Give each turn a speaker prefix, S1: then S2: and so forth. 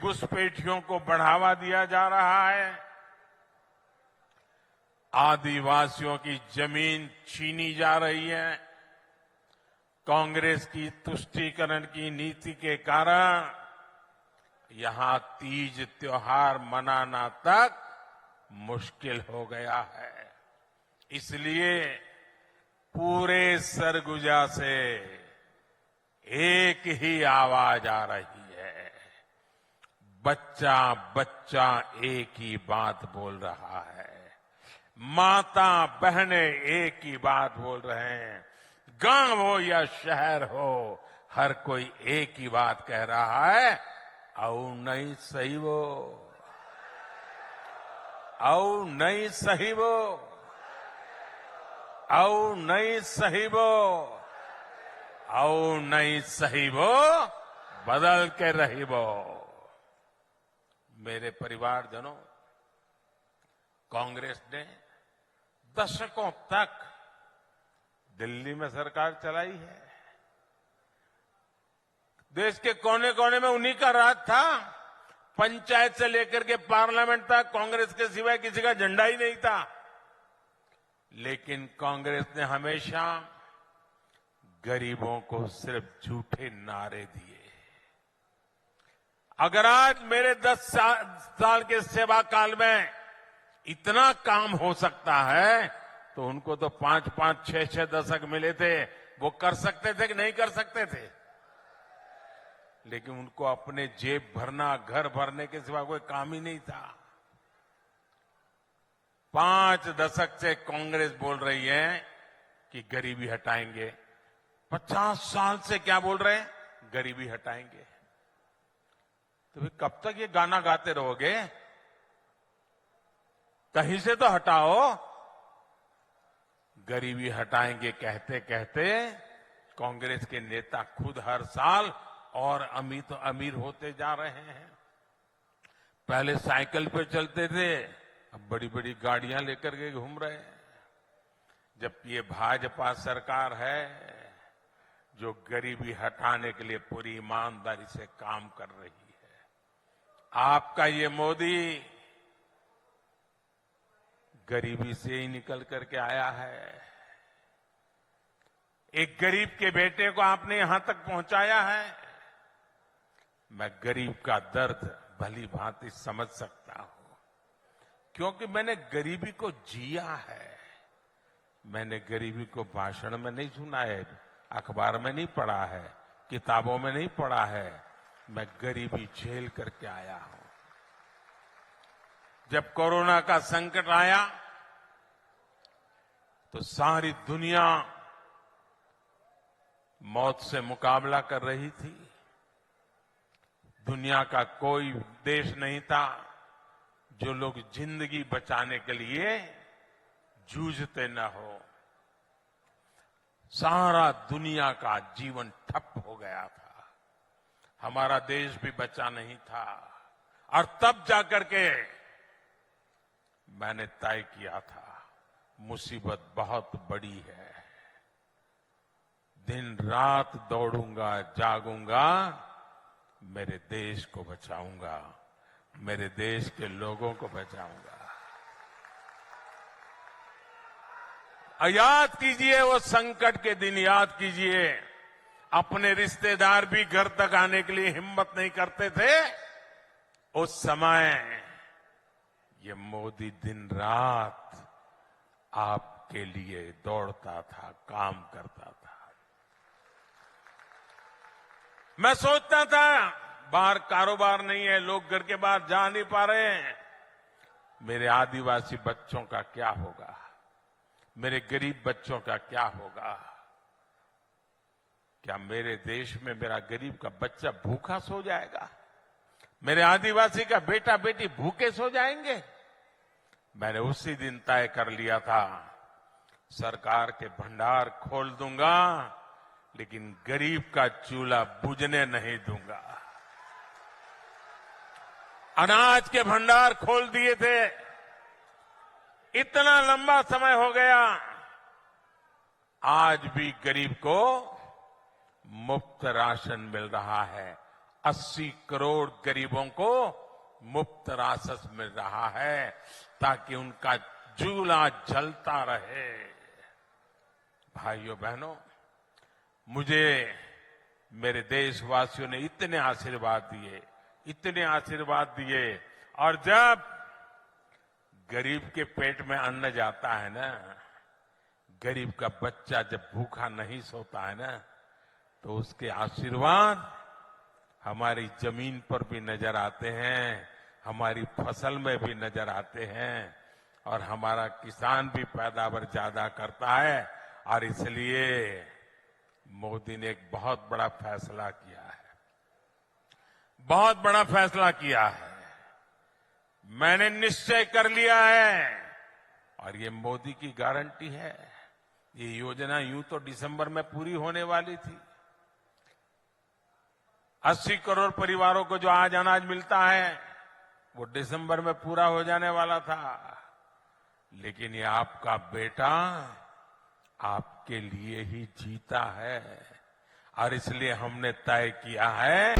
S1: घुसपैठियों को बढ़ावा दिया जा रहा है, आदिवासियों की जमीन छीनी जा रही है। कांग्रेस की तुष्टीकरण की नीति के कारण यहां तीज त्योहार मनाना तक मुश्किल हो गया है। इसलिए पूरे सरगुजा से एक ही आवाज आ रही है, बच्चा बच्चा एक ही बात बोल रहा है, माता बहनें एक ही बात बोल रहे हैं, गांव हो या शहर हो, हर कोई एक ही बात कह रहा है, औ नहीं सही वो, औ नहीं सही वो, औ नहीं सही वो, औ नहीं सही वो, बदल के रही वो। मेरे परिवारजनों, कांग्रेस ने दशकों तक दिल्ली में सरकार चलाई है। देश के कोने कोने में उन्हीं का राज था। पंचायत से लेकर के पार्लियामेंट तक कांग्रेस के सिवाय किसी का झंडा ही नहीं था। लेकिन कांग्रेस ने हमेशा गरीबों को सिर्फ झूठे नारे दिए। अगर आज मेरे 10 साल के सेवा काल में इतना काम हो सकता है, तो उनको तो 5-5, 6-6 दशक मिले थे। वो कर सकते थे कि नहीं कर सकते थे? लेकिन उनको अपने जेब भरना, घर भरने के सिवा कोई काम ही नहीं था। 5 दशक से कांग्रेस बोल रही है कि गरीबी हटाएंगे। 50 साल से क्या बोल रहे हैं? गरीबी हटाएंगे। तो फिर कब तक ये गाना गाते रहोगे? कहीं से तो हटाओ। गरीबी हटाएंगे कहते कहते कांग्रेस के नेता खुद हर साल और अमीर होते जा रहे हैं। पहले साइकिल पे चलते थे, अब बड़ी बड़ी गाड़ियां लेकर के घूम रहे हैं। जबकि ये भाजपा सरकार है जो गरीबी हटाने के लिए पूरी ईमानदारी से काम कर रही है। आपका ये मोदी गरीबी से ही निकल करके आया है। एक गरीब के बेटे को आपने यहां तक पहुंचाया है। मैं गरीब का दर्द भली भांति समझ सकता हूं, क्योंकि मैंने गरीबी को जिया है। मैंने गरीबी को भाषण में नहीं सुना है, अखबार में नहीं पढ़ा है, किताबों में नहीं पढ़ा है। मैं गरीबी झेल करके आया हूं। जब कोरोना का संकट आया तो सारी दुनिया मौत से मुकाबला कर रही थी। दुनिया का कोई देश नहीं था जो लोग जिंदगी बचाने के लिए जूझते न हो। सारा दुनिया का जीवन ठप हो गया था। हमारा देश भी बचा नहीं था। और तब जाकर के मैंने तय किया था, मुसीबत बहुत बड़ी है। दिन रात दौड़ूंगा, जागूंगा, मेरे देश को बचाऊंगा, मेरे देश के लोगों को बचाऊंगा। याद कीजिए वो संकट के दिन, याद कीजिए अपने रिश्तेदार भी घर तक आने के लिए हिम्मत नहीं करते थे। उस समय ये मोदी दिन रात आपके लिए दौड़ता था, काम करता था। मैं सोचता था बाहर कारोबार नहीं है, लोग घर के बाहर जा नहीं पा रहे हैं, मेरे आदिवासी बच्चों का क्या होगा, मेरे गरीब बच्चों का क्या होगा। क्या मेरे देश में मेरा गरीब का बच्चा भूखा सो जाएगा? मेरे आदिवासी का बेटा बेटी भूखे सो जाएंगे? मैंने उसी दिन तय कर लिया था, सरकार के भंडार खोल दूंगा, लेकिन गरीब का चूल्हा बुझने नहीं दूंगा। अनाज के भंडार खोल दिए थे। इतना लंबा समय हो गया, आज भी गरीब को मुफ्त राशन मिल रहा है। 80 करोड़ गरीबों को मुफ्त राशन मिल रहा है ताकि उनका चूल्हा जलता रहे। भाइयों बहनों, मुझे मेरे देशवासियों ने इतने आशीर्वाद दिए, और जब गरीब के पेट में अन्न जाता है ना, गरीब का बच्चा जब भूखा नहीं सोता है ना, तो उसके आशीर्वाद हमारी जमीन पर भी नजर आते हैं, हमारी फसल में भी नजर आते हैं, और हमारा किसान भी पैदावार ज्यादा करता है। और इसलिए मोदी ने एक बहुत बड़ा फैसला किया है, मैंने निश्चय कर लिया है, और ये मोदी की गारंटी है। ये योजना यूं तो दिसंबर में पूरी होने वाली थी। 80 करोड़ परिवारों को जो आज अनाज मिलता है वो दिसंबर में पूरा हो जाने वाला था, लेकिन ये आपका बेटा आपके लिए ही जीता है, और इसलिए हमने तय किया है